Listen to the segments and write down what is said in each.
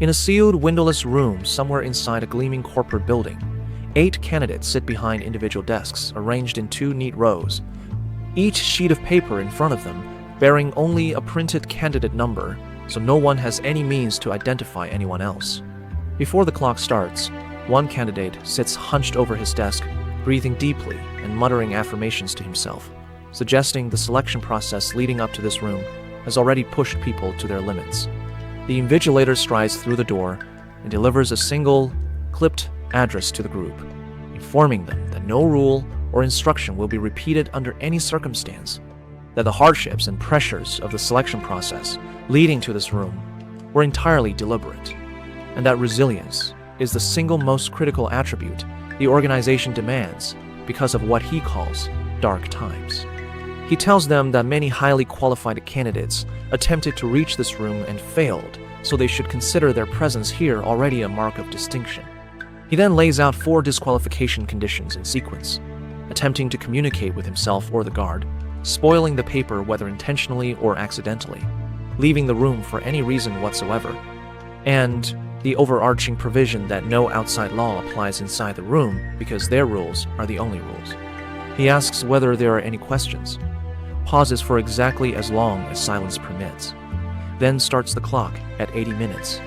In a sealed, windowless room somewhere inside a gleaming corporate building, 8 candidates sit behind individual desks arranged in 2 neat rows, each sheet of paper in front of them bearing only a printed candidate number, so no one has any means to identify anyone else. Before the clock starts, one candidate sits hunched over his desk, breathing deeply and muttering affirmations to himself, suggesting the selection process leading up to this room has already pushed people to their limits. The invigilator strides through the door and delivers a single, clipped address to the group, informing them that no rule or instruction will be repeated under any circumstance, that the hardships and pressures of the selection process leading to this room were entirely deliberate, and that resilience is the single most critical attribute the organization demands because of what he calls dark times. He tells them that many highly qualified candidates attempted to reach this room and failed, so they should consider their presence here already a mark of distinction. He then lays out 4 disqualification conditions in sequence, attempting to communicate with himself or the guard, spoiling the paper whether intentionally or accidentally, leaving the room for any reason whatsoever, and the overarching provision that no outside law applies inside the room because their rules are the only rules. He asks whether there are any questions, pauses for exactly as long as silence permits, then starts the clock at 80 minutes,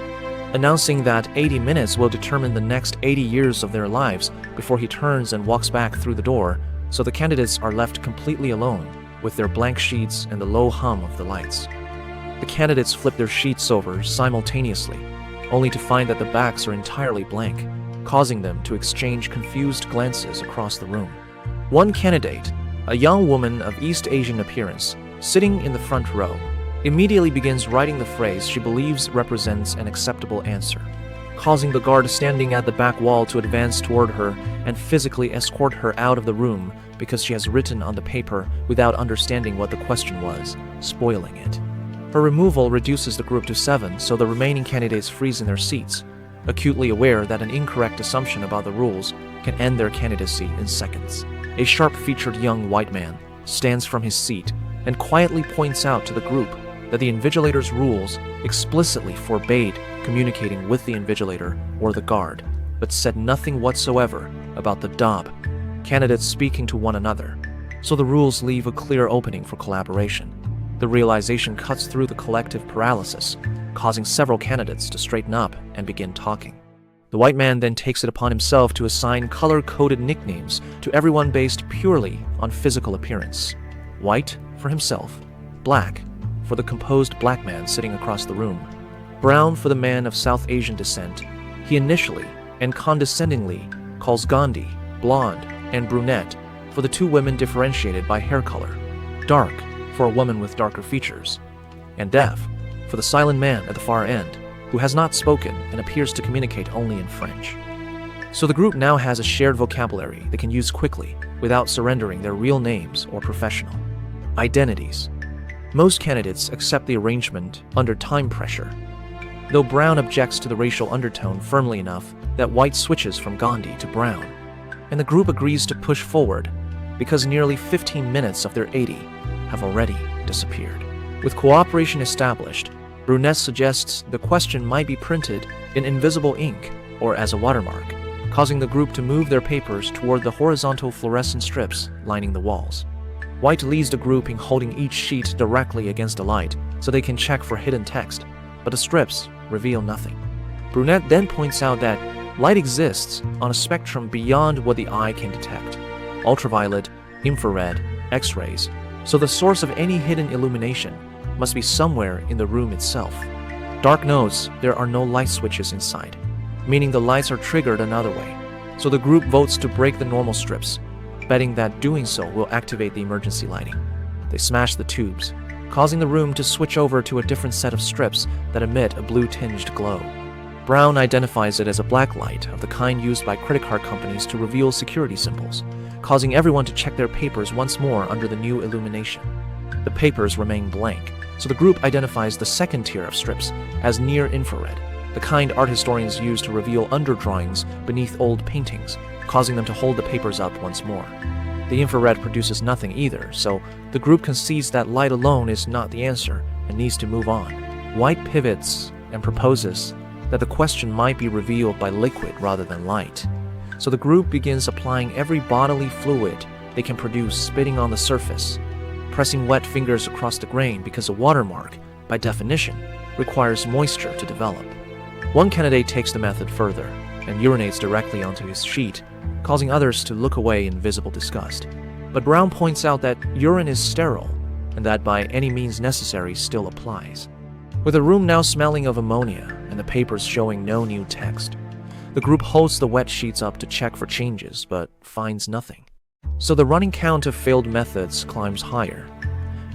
announcing that 80 minutes will determine the next 80 years of their lives before he turns and walks back through the door, so the candidates are left completely alone with their blank sheets and the low hum of the lights. The candidates flip their sheets over simultaneously, only to find that the backs are entirely blank, causing them to exchange confused glances across the room. One candidate, a young woman of East Asian appearance, sitting in the front row, immediately begins writing the phrase she believes represents an acceptable answer, causing the guard standing at the back wall to advance toward her and physically escort her out of the room because she has written on the paper without understanding what the question was, spoiling it. Her removal reduces the group to 7, so the remaining candidates freeze in their seats, acutely aware that an incorrect assumption about the rules can end their candidacy in seconds. A sharp-featured young white man stands from his seat and quietly points out to the group that the invigilator's rules explicitly forbade communicating with the invigilator or the guard, but said nothing whatsoever about the DOB, candidates speaking to one another, so the rules leave a clear opening for collaboration. The realization cuts through the collective paralysis, causing several candidates to straighten up and begin talking. The white man then takes it upon himself to assign color-coded nicknames to everyone based purely on physical appearance. White for himself, black for the composed black man sitting across the room, brown for the man of South Asian descent. He initially and condescendingly calls Gandhi, blonde, and brunette for the 2 women differentiated by hair color, dark for a woman with darker features, and deaf for the silent man at the far end, who has not spoken and appears to communicate only in French. So the group now has a shared vocabulary they can use quickly without surrendering their real names or professional identities. Most candidates accept the arrangement under time pressure, though Brown objects to the racial undertone firmly enough that White switches from Gandhi to Brown, and the group agrees to push forward because nearly 15 minutes of their 80 have already disappeared. With cooperation established, Brunette suggests the question might be printed in invisible ink or as a watermark, causing the group to move their papers toward the horizontal fluorescent strips lining the walls. White leads the group in holding each sheet directly against a light so they can check for hidden text, but the strips reveal nothing. Brunette then points out that light exists on a spectrum beyond what the eye can detect: ultraviolet, infrared, X-rays, so the source of any hidden illumination must be somewhere in the room itself. Dark notes there are no light switches inside, meaning the lights are triggered another way, so the group votes to break the normal strips, betting that doing so will activate the emergency lighting. They smash the tubes, causing the room to switch over to a different set of strips that emit a blue-tinged glow. Brown identifies it as a black light of the kind used by credit card companies to reveal security symbols, causing everyone to check their papers once more under the new illumination. The papers remain blank, so the group identifies the second tier of strips as near-infrared, the kind art historians use to reveal underdrawings beneath old paintings, causing them to hold the papers up once more. The infrared produces nothing either, so the group concedes that light alone is not the answer and needs to move on. White pivots and proposes that the question might be revealed by liquid rather than light. So the group begins applying every bodily fluid they can produce, spitting on the surface, pressing wet fingers across the grain because a watermark, by definition, requires moisture to develop. One candidate takes the method further and urinates directly onto his sheet, causing others to look away in visible disgust. But Brown points out that urine is sterile and that by any means necessary still applies. With the room now smelling of ammonia and the papers showing no new text, the group holds the wet sheets up to check for changes but finds nothing. So the running count of failed methods climbs higher,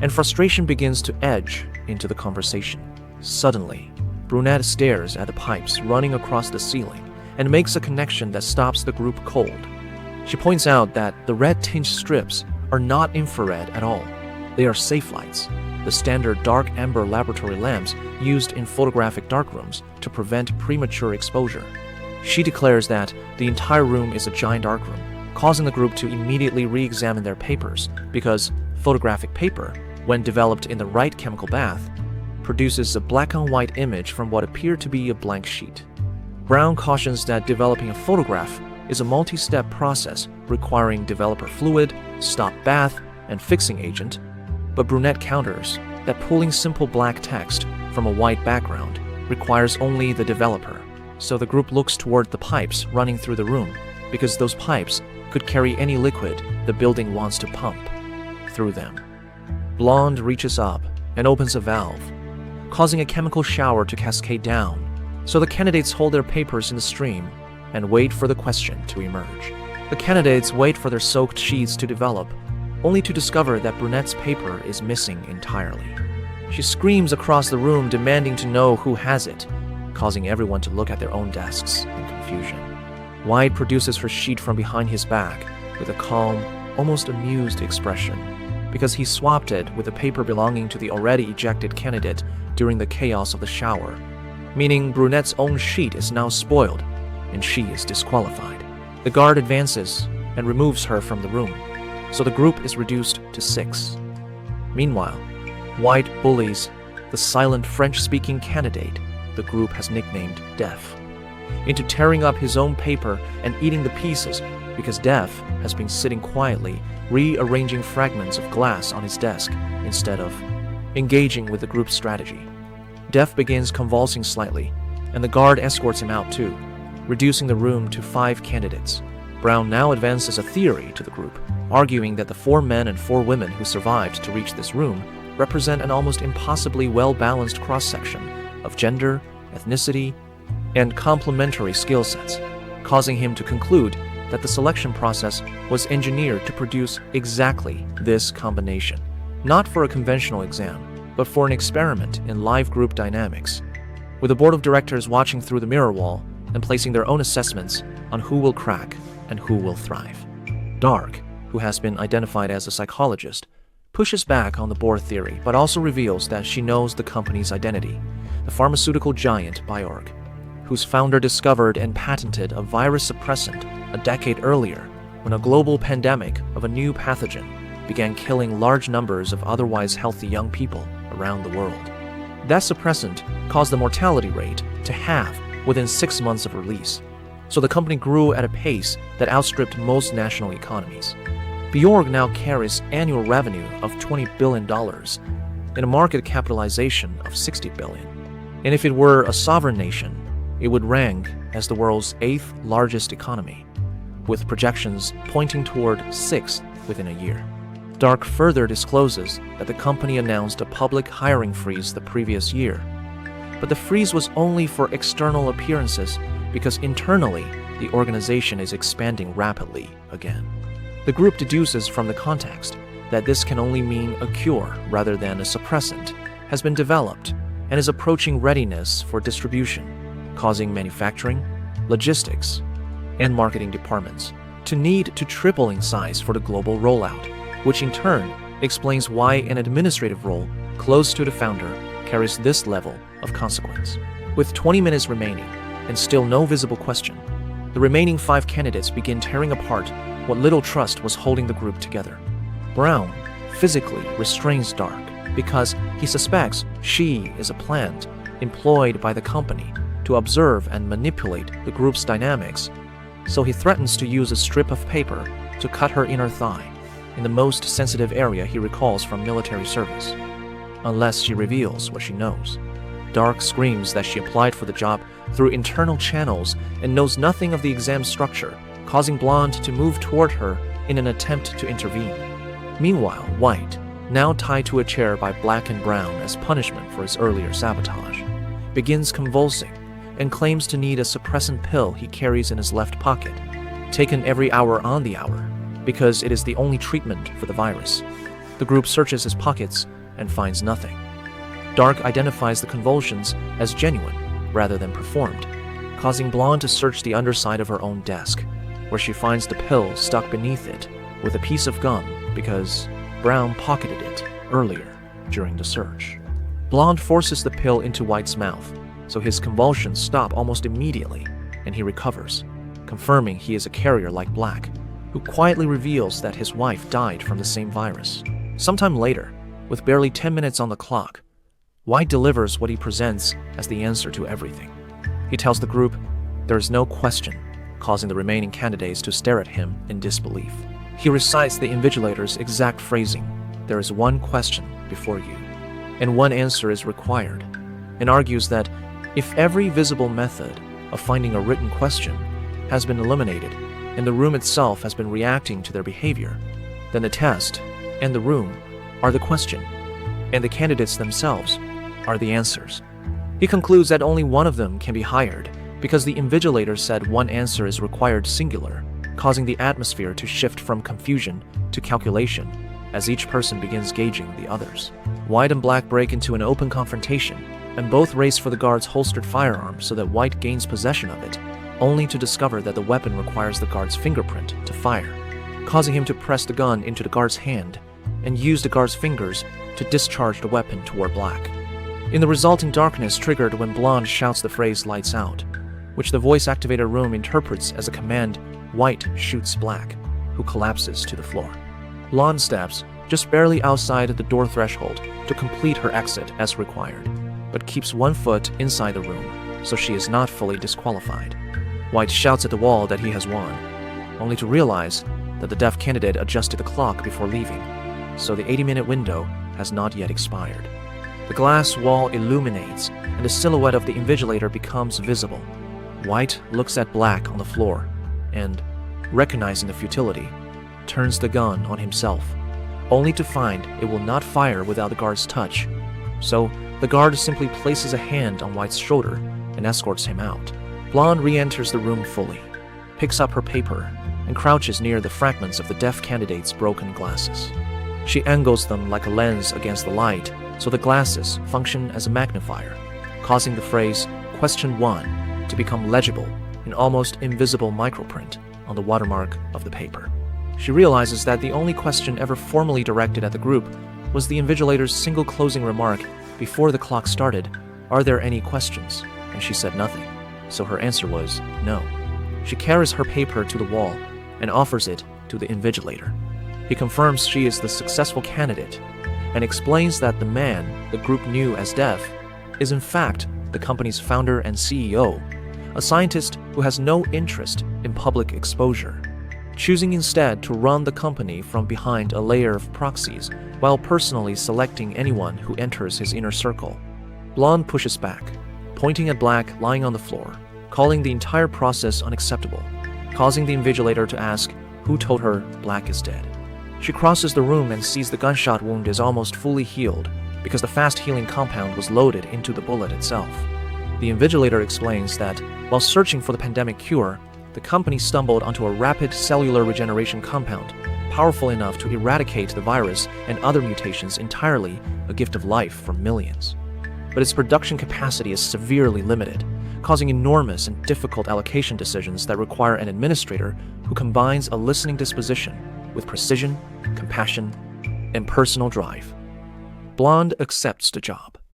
and frustration begins to edge into the conversation. Suddenly, Brunette stares at the pipes running across the ceiling and makes a connection that stops the group cold. She points out that the red-tinged strips are not infrared at all. They are safe lights, the standard dark amber laboratory lamps used in photographic darkrooms to prevent premature exposure. She declares that the entire room is a giant darkroom, causing the group to immediately re-examine their papers because photographic paper, when developed in the right chemical bath, produces a black-and-white image from what appeared to be a blank sheet. Brown cautions that developing a photograph is a multi-step process requiring developer fluid, stop bath, and fixing agent, but Brunette counters that pulling simple black text from a white background requires only the developer, so the group looks toward the pipes running through the room because those pipes could carry any liquid the building wants to pump through them. Blonde reaches up and opens a valve, causing a chemical shower to cascade down, so the candidates hold their papers in the stream and wait for the question to emerge. The candidates wait for their soaked sheets to develop, only to discover that Brunette's paper is missing entirely. She screams across the room demanding to know who has it, causing everyone to look at their own desks in confusion. White produces her sheet from behind his back with a calm, almost amused expression, because he swapped it with the paper belonging to the already ejected candidate during the chaos of the shower, meaning Brunette's own sheet is now spoiled and she is disqualified. The guard advances and removes her from the room, so the group is reduced to 6. Meanwhile, White bullies the silent French-speaking candidate the group has nicknamed Deaf into tearing up his own paper and eating the pieces because Deaf has been sitting quietly rearranging fragments of glass on his desk instead of engaging with the group's strategy. Deaf begins convulsing slightly, and the guard escorts him out too, reducing the room to 5 candidates. Brown now advances a theory to the group, arguing that the 4 men and 4 women who survived to reach this room represent an almost impossibly well-balanced cross-section of gender, ethnicity, and complementary skill sets, causing him to conclude that the selection process was engineered to produce exactly this combination, not for a conventional exam, but for an experiment in live group dynamics, with the board of directors watching through the mirror wall and placing their own assessments on who will crack and who will thrive. Dark, who has been identified as a psychologist, pushes back on the board theory, but also reveals that she knows the company's identity, the pharmaceutical giant Bioorg, whose founder discovered and patented a virus suppressant a decade earlier when a global pandemic of a new pathogen began killing large numbers of otherwise healthy young people around the world. That suppressant caused the mortality rate to halve within 6 months of release, so the company grew at a pace that outstripped most national economies. Bjorg now carries annual revenue of $20 billion and a market capitalization of $60 billion. And if it were a sovereign nation, it would rank as the world's 8th largest economy, with projections pointing toward 6th within a year. Dark further discloses that the company announced a public hiring freeze the previous year, but the freeze was only for external appearances because internally the organization is expanding rapidly again. The group deduces from the context that this can only mean a cure rather than a suppressant has been developed and is approaching readiness for distribution, causing manufacturing, logistics, and marketing departments to need to triple in size for the global rollout, which in turn explains why an administrative role close to the founder carries this level of consequence. With 20 minutes remaining and still no visible question, the remaining 5 candidates begin tearing apart what little trust was holding the group together. Brown physically restrains Dark because he suspects she is a plant employed by the company to observe and manipulate the group's dynamics, so he threatens to use a strip of paper to cut her inner thigh, in the most sensitive area he recalls from military service, unless she reveals what she knows. Dark screams that she applied for the job through internal channels and knows nothing of the exam structure, causing Blonde to move toward her in an attempt to intervene. Meanwhile, White, now tied to a chair by Black and Brown as punishment for his earlier sabotage, begins convulsing and claims to need a suppressant pill he carries in his left pocket, taken every hour on the hour, because it is the only treatment for the virus. The group searches his pockets and finds nothing. Dark identifies the convulsions as genuine rather than performed, causing Blonde to search the underside of her own desk, where she finds the pill stuck beneath it with a piece of gum because Brown pocketed it earlier during the search. Blonde forces the pill into White's mouth, so his convulsions stop almost immediately and he recovers, confirming he is a carrier like Black, who quietly reveals that his wife died from the same virus. Sometime later, with barely 10 minutes on the clock, White delivers what he presents as the answer to everything. He tells the group there is no question, causing the remaining candidates to stare at him in disbelief. He recites the invigilator's exact phrasing, "There is one question before you, and one answer is required," and argues that if every visible method of finding a written question has been eliminated and the room itself has been reacting to their behavior, then the test and the room are the question, and the candidates themselves are the answers. He concludes that only one of them can be hired because the invigilator said one answer is required singular, causing the atmosphere to shift from confusion to calculation as each person begins gauging the others. White and Black break into an open confrontation, and both race for the guard's holstered firearm so that White gains possession of it, only to discover that the weapon requires the guard's fingerprint to fire, causing him to press the gun into the guard's hand and use the guard's fingers to discharge the weapon toward Black. In the resulting darkness triggered when Blonde shouts the phrase "lights out," which the voice-activated room interprets as a command, White shoots Black, who collapses to the floor. Blonde steps just barely outside the door threshold to complete her exit as required, but keeps one foot inside the room, so she is not fully disqualified. White shouts at the wall that he has won, only to realize that the deaf candidate adjusted the clock before leaving, so the 80-minute window has not yet expired. The glass wall illuminates, and the silhouette of the invigilator becomes visible. White looks at Black on the floor, and, recognizing the futility, turns the gun on himself, only to find it will not fire without the guard's touch. So, the guard simply places a hand on White's shoulder and escorts him out. Blonde re-enters the room fully, picks up her paper, and crouches near the fragments of the deaf candidate's broken glasses. She angles them like a lens against the light, so the glasses function as a magnifier, causing the phrase "Question 1" to become legible in almost invisible microprint on the watermark of the paper. She realizes that the only question ever formally directed at the group was the invigilator's single closing remark before the clock started, "Are there any questions?" And she said nothing, so her answer was no. She carries her paper to the wall and offers it to the invigilator. He confirms she is the successful candidate and explains that the man the group knew as deaf is in fact the company's founder and CEO, a scientist who has no interest in public exposure, choosing instead to run the company from behind a layer of proxies while personally selecting anyone who enters his inner circle. Blonde pushes back, pointing at Black lying on the floor, calling the entire process unacceptable, causing the invigilator to ask who told her Black is dead. She crosses the room and sees the gunshot wound is almost fully healed because the fast-healing compound was loaded into the bullet itself. The invigilator explains that while searching for the pandemic cure, the company stumbled onto a rapid cellular regeneration compound, powerful enough to eradicate the virus and other mutations entirely, a gift of life for millions. But its production capacity is severely limited, causing enormous and difficult allocation decisions that require an administrator who combines a listening disposition with precision, compassion, and personal drive. Blonde accepts the job.